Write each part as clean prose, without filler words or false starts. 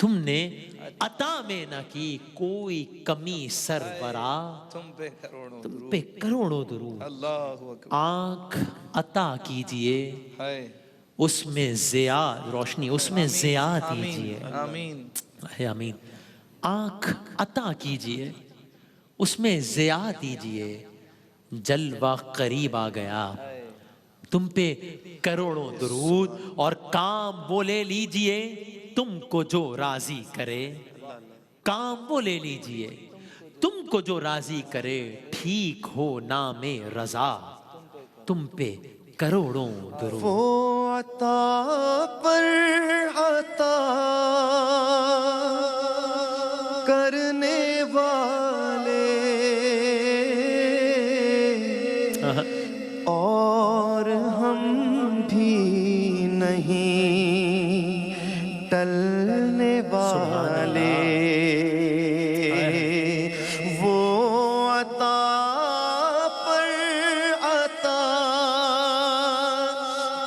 تم نے عطا میں نہ کی کوئی کمی سربراہ، تم پہ کروڑوں تم درود. پہ کروڑوں درود. اللہ اکبر. آنکھ عطا کیجئے، ہائے اس میں ضیا روشنی، اس میں ضیا دیجئے. آمین. ہے آمین. آنکھ عطا کیجئے، اس میں ضیا دیجئے، جلوہ قریب آ گیا. تم پہ کروڑوں درود اور کام وہ لے لیجئے تم کو جو راضی کرے. کام وہ لے لیجئے تم کو جو راضی کرے، ٹھیک ہو نام رضا، تم پہ کروڑوں درود. وہ عطا پر عطا کرنے والے اور ہم بھی نہیں ٹلنے والے. وہ عطا پر عطا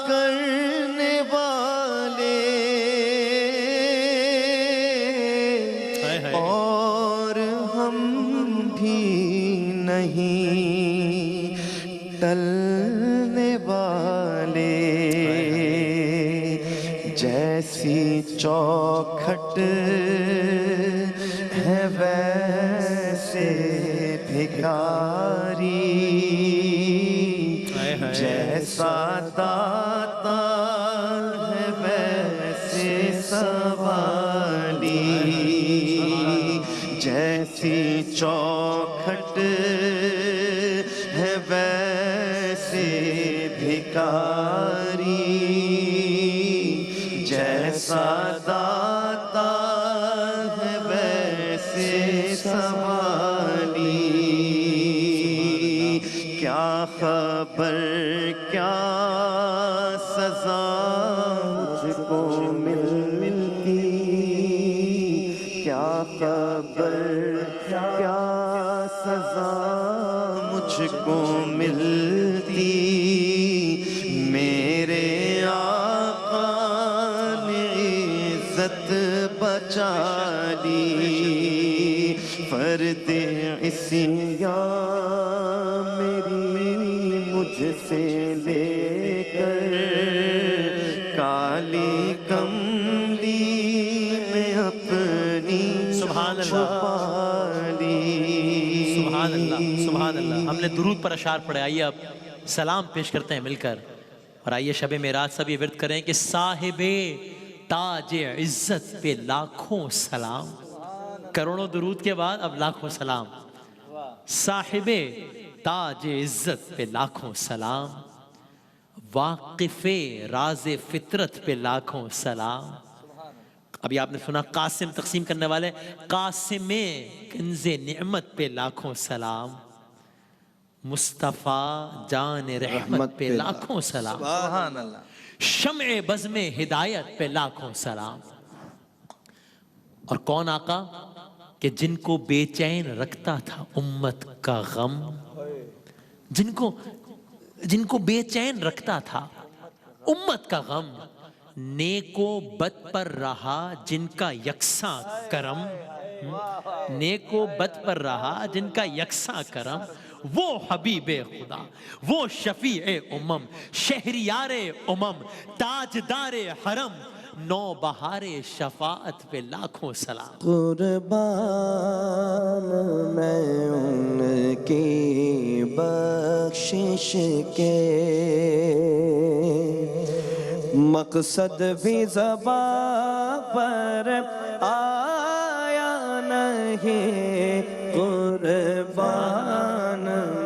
کرنے والے اور ہم بھی نہیں ٹلنے والے. جیسی چوکھٹ ہے ویسے بھکاری، جیسا داتا ہے ویسے سوالی. جیسی چوکھٹ ہے ویسے بھکاری، جیسا داتا ہے ویسے سوالی. کیا خبر کیا سزا مجھ کو ملتی، کیا خبر کیا سزا مجھ کو ملتی. میرے آقا نے عزت بچا لی، فرد عصیاں میری مجھ سے لے کر کالی کملی میں اپنی سبحان اللہ، چھپا لی. سبحان اللہ، سبحان اللہ. ہم نے درود پر اشعار پڑھے. آئیے اب سلام پیش کرتے ہیں مل کر، اور آئیے شب معراج سب یہ ورد کریں کہ صاحب تاج عزت پہ لاکھوں سلام. کروڑوں درود کے بعد اب لاکھوں سلام. صاحب تاج عزت پہ لاکھوں سلام، واقف راز فطرت پہ لاکھوں سلام. ابھی آپ نے سنا قاسم تقسیم کرنے والے، قاسم کنز نعمت پہ لاکھوں سلام، مصطفیٰ جان رحمت پہ لاکھوں سلام، سبحان اللہ. شمع بزم ہدایت پہ لاکھوں سلام. اور کون آقا کہ جن کو بے چین رکھتا تھا امت کا غم، جن کو بے چین رکھتا تھا امت کا غم، نیک و بد پر رہا جن کا یکساں کرم. نیک و بد پر رہا جن کا یکساں کرم، وہ حبیب خدا، وہ شفیع امم، شہریار امم، تاجدار حرم، نو بہار شفاعت پہ لاکھوں سلام. قربان میں ان کی بخشش کے، مقصد بھی زباں پر آیا نہیں. قربان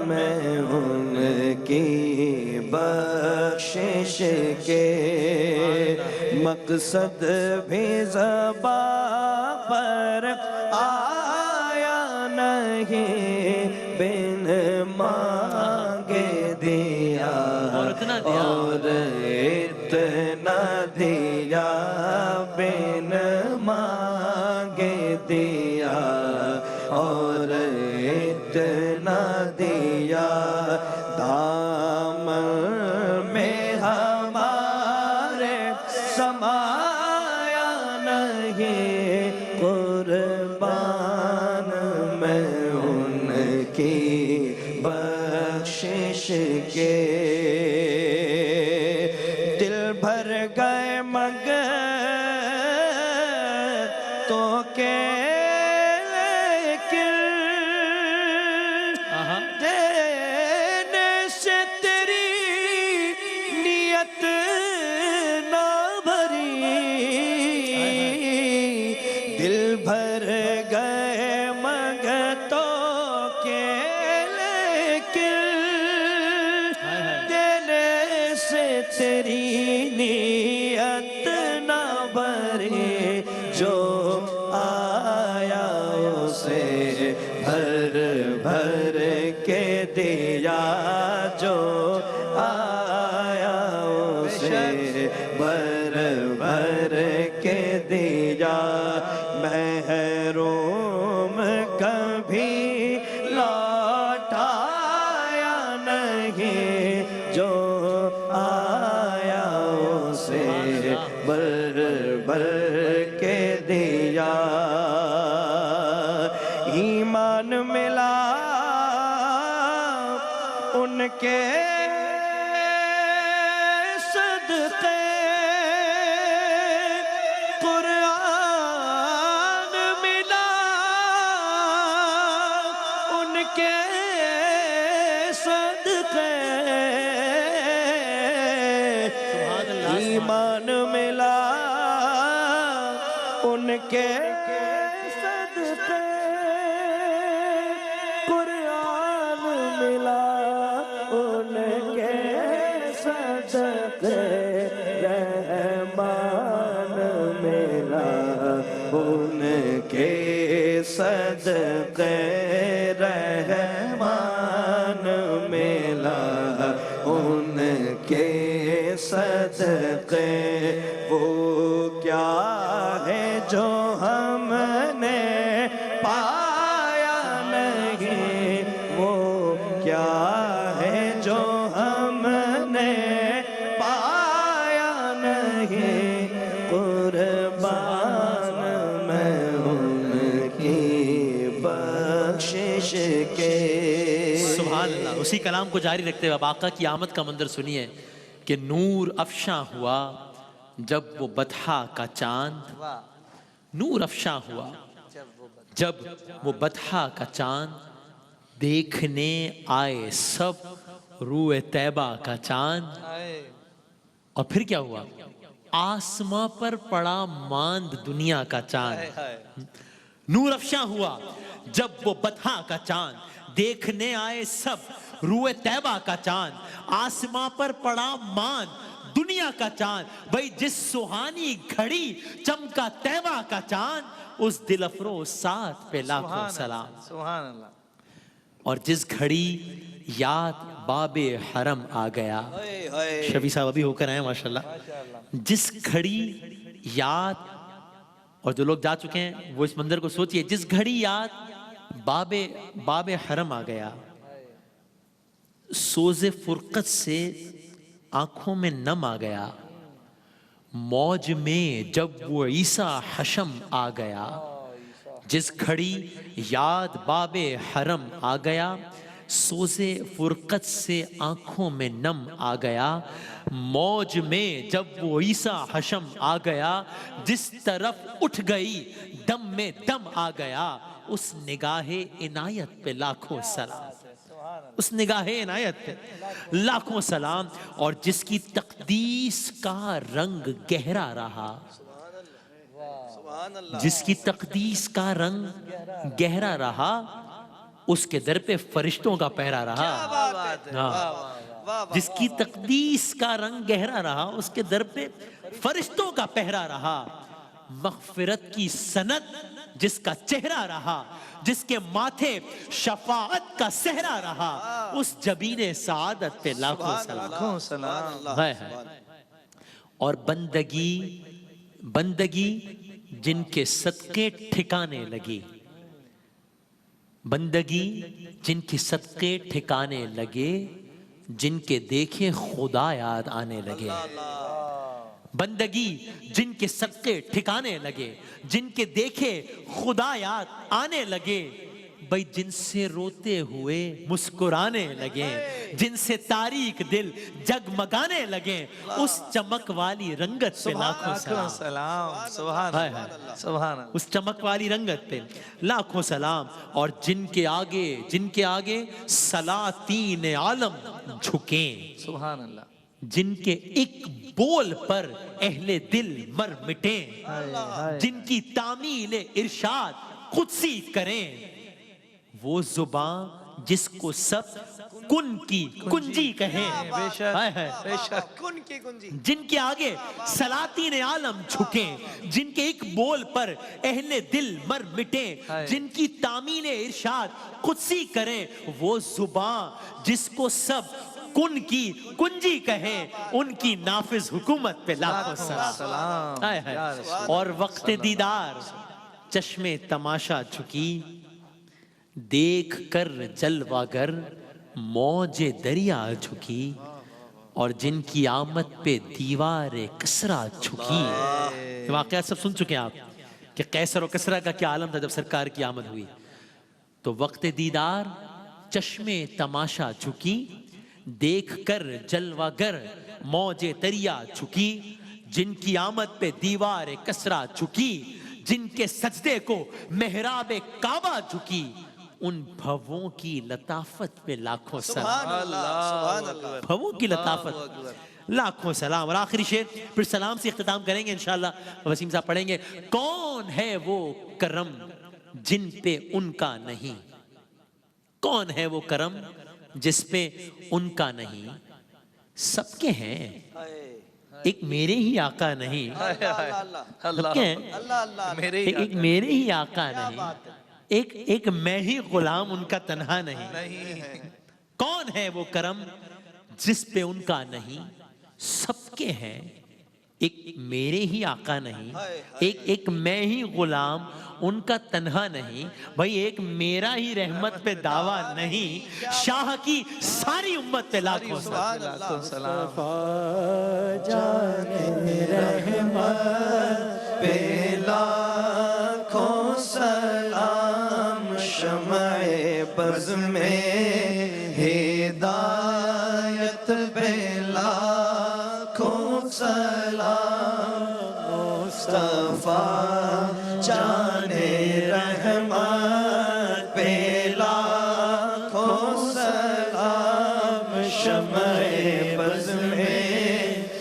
میں ان کی بخشش کے، مقصد بھی زباں پر آیا نہیں. بن مانگے دیا اور اتنا دیا، اور اتنا دیا، بن مانگے دیا اور اتنا دیا. دامن میں ہمارے سمایا نہیں، قربان میں ان کی بخشش کے، دل بھر گئے مگر تو کہ دینے سے تیری نیت نہ بھری، دل بھر گئے مگر تو کہ لیکن دینے سے تیری نیت نہ بھری، جو آیا اسے بھر بھر کے دیا، جو آیا اسے بھر بھر کے دیا، محروم کبھی لوٹایا نہیں، جو آیا اسے بھر بھر کے دیا، ایمان ملا ان کے صدقے، قرآن ملا ان کے صدقے، ایمان ملا ان کے صدقے، قرآن ملا ان کے صدقے، رحمان ملا ان کے صدقے، رحمان ملا ان کے صدقے، وہ کیا ہے جو ہم نے پایا نہیں، وہ کیا ہے جو ہم نے پایا نہیں، قربان میں ان کی بخشش کے۔ سبحان اللہ۔ اسی کلام کو جاری رکھتے ہوئے اب آقا کی آمد کا منظر سنیے کہ نور افشاں ہوا جب وہ بطحا کا چاند، نور افشاں ہوا جب وہ بطحا کا چاند، دیکھنے آئے سب روئے طیبہ کا چاند، اور پھر کیا ہوا؟ آسماں پر پڑا ماند دنیا کا چاند۔ نور افشاں ہوا جب وہ بطحا کا چاند، دیکھنے آئے سب روئے طیبہ کا چاند، آسماں پر پڑا ماند دنیا کا چاند، بھئی جس سہانی گھڑی چمکا طیبہ کا چاند، اس دل افروز ساتھ پہ لاکھوں سلام۔ سبحان اللہ۔ اور جس گھڑی یاد باب حرم آ گیا، شفیع صاحب ابھی ہو کر آئے ماشاءاللہ، جس گھڑی یاد، اور جو لوگ جا چکے ہیں وہ اس منظر کو سوچئے، جس گھڑی یاد باب حرم آ گیا، سوز فرقت سے آنکھوں میں نم آ گیا، موج میں جب وہ عیسیٰ حشم آ گیا، جس گھڑی یاد باب حرم آ گیا، سوز فرقت سے آنکھوں میں نم آ گیا، موج میں جب وہ عیسیٰ حشم آ گیا، جس طرف اٹھ گئی دم میں دم آ گیا، اس نگاہ عنایت پہ لاکھوں سلام، اس نگاہ عنایت پہ لاکھوں سلام، اور جس کی تقدیس کا رنگ گہرا رہا، جس کی تقدیس کا رنگ گہرا رہا، اس کے در پہ فرشتوں کا پہرا رہا، جس کی تقدیس کا رنگ گہرا رہا، اس کے در پہ فرشتوں کا پہرا رہا، مغفرت کی سند جس کا چہرہ رہا، جس کے ماتھے شفاعت کا صحرا رہا، اس جبین سعادت پہ لاکھوں سلام۔ اور بندگی جن کے صدقے ٹھکانے لگی، بندگی جن کے صدقے ٹھکانے لگے، جن کے دیکھے خدا یاد آنے لگے، بندگی جن کے صدقے ٹھکانے لگے، جن کے دیکھے خدا یاد آنے لگے، بھائی جن سے روتے ہوئے مسکرانے لگے، جن سے تاریک دل جگمگانے لگے، اس چمک والی رنگت پہ لاکھوں سلام، سبحان اللہ، سبحان اللہ، اس چمک والی رنگت پہ لاکھوں سلام۔ اور جن کے آگے سلاطین عالم جھکیں، سبحان اللہ، جن کے ایک بول پر اہل دل مر مٹیں، جن کی تعمیل ارشاد قدسی کریں، وہ زبان جس کو سب کن کی کنجی کہیں، بے شک، بے شک، کن کی کنجی، جن کے آگے سلاطین عالم جھکیں، جن کے ایک بول پر اہل دل مر مٹیں، جن کی تعمیل ارشاد قدسی کریں، وہ زبان جس کو سب کن کی کنجی کہیں، ان کی نافذ حکومت پہ لاکھوں سلام۔ اور وقت دیدار چشم تماشا جھکی، دیکھ کر جلوہ گر موج دریا جھکی، اور جن کی آمد پہ دیوار کسرا جھکی۔ واقعات سب سن چکے ہیں آپ کہ قیصر و کسرا کا کیا عالم تھا جب سرکار کی آمد ہوئی۔ تو وقت دیدار چشم تماشا جھکی، دیکھ کر جلوہ گر موج دریا جھکی، جن کی آمد پہ دیوار کسرا جھکی، جن کے سجدے کو محراب کعبہ جھکی، ان بھووں کی لطافت پہ لاکھوں سلام، بھووں کی لطافت لاکھوں سلام۔ اور آخری شعر پھر سلام سے اختتام کریں گے انشاءاللہ، وسیم صاحب پڑھیں گے۔ کون ہے وہ کرم جن پہ ان کا نہیں، کون ہے وہ کرم جس پہ ان کا نہیں، سب کے ہیں ایک میرے ہی آقا نہیں، سب کے ہیں ایک میرے ہی آقا نہیں، ایک میں ہی غلام ان کا تنہا نہیں۔ کون ہے وہ کرم جس پہ ان کا نہیں، سب کے ہیں ایک میرے ہی آقا نہیں، ایک میں ہی غلام ان کا تنہا نہیں۔ بھائی ایک میرا ہی رحمت پہ دعویٰ نہیں، شاہ کی ساری امت پہ لاکھوں سلام۔ جانے رحمت پہ لاکھوں سلام، شمع بز میں ہدایت پہ لاکھوں سلام، مصطفیٰ جانے رحمت پہ لاکھوں سلام، شمع بز میں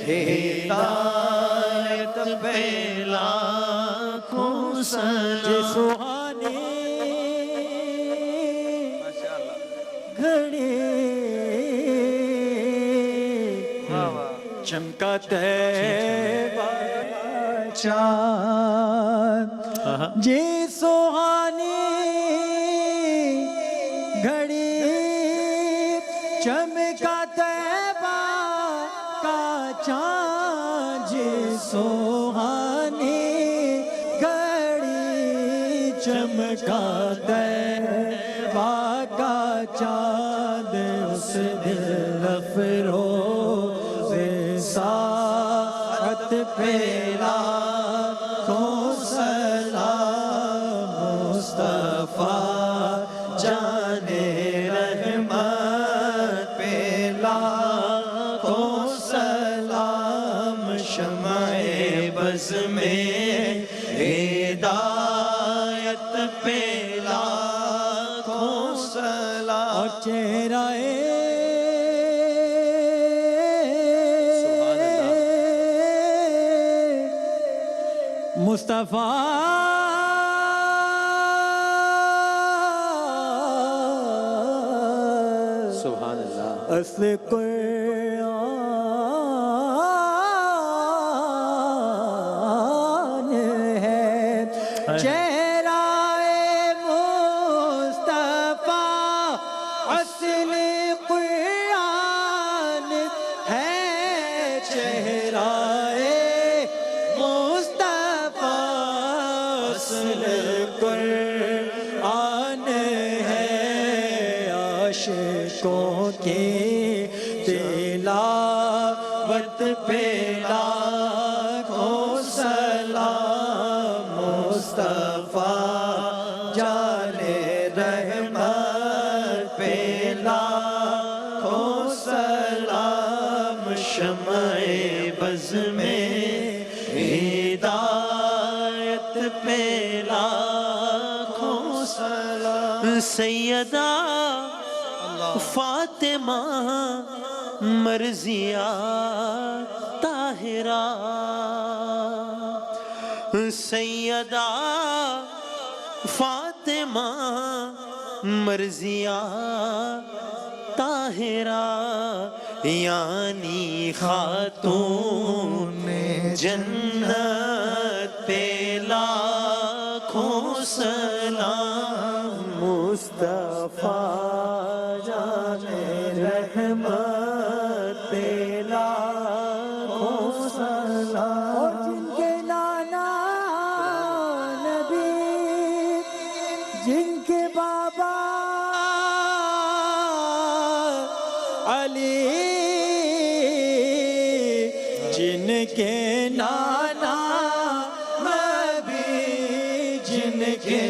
ہدایت پہ لاکھوں سلام۔ سہانے گھڑے چمکا طیبہ چاند، جی سہانے گھڑی چمکا طیبہ کا چاند، جی سہانے گھڑی چمکا طیبہ کا چاند، اس دل افروز ساعت پہ لاکھوں سلام، مصطفیٰ جانے رحمت پہ لاکھوں سلام، شمع بز میں ہدایت پہ لاکھوں سلام۔ اور چہرہ مصطفیٰ سبحان اللہ، اصل قرآن ہے، چہرہ مصطفیٰ اصل قرآن ہے، چہرہ قرآن ہے، عاشقوں کی تلاوت پہ پہ لاکھوں سلام سیدہ فاطمہ مرضیہ طاہرہ سیدہ فاطمہ مرضیہ طاہرہ یعنی خاتون جنت پہ لاکھوں سلام مصطفیٰ جان رحمت پہ لاکھوں سلام اور جن کے نانا نبی جن کے بابا علی جن کے نانا نبی جن کے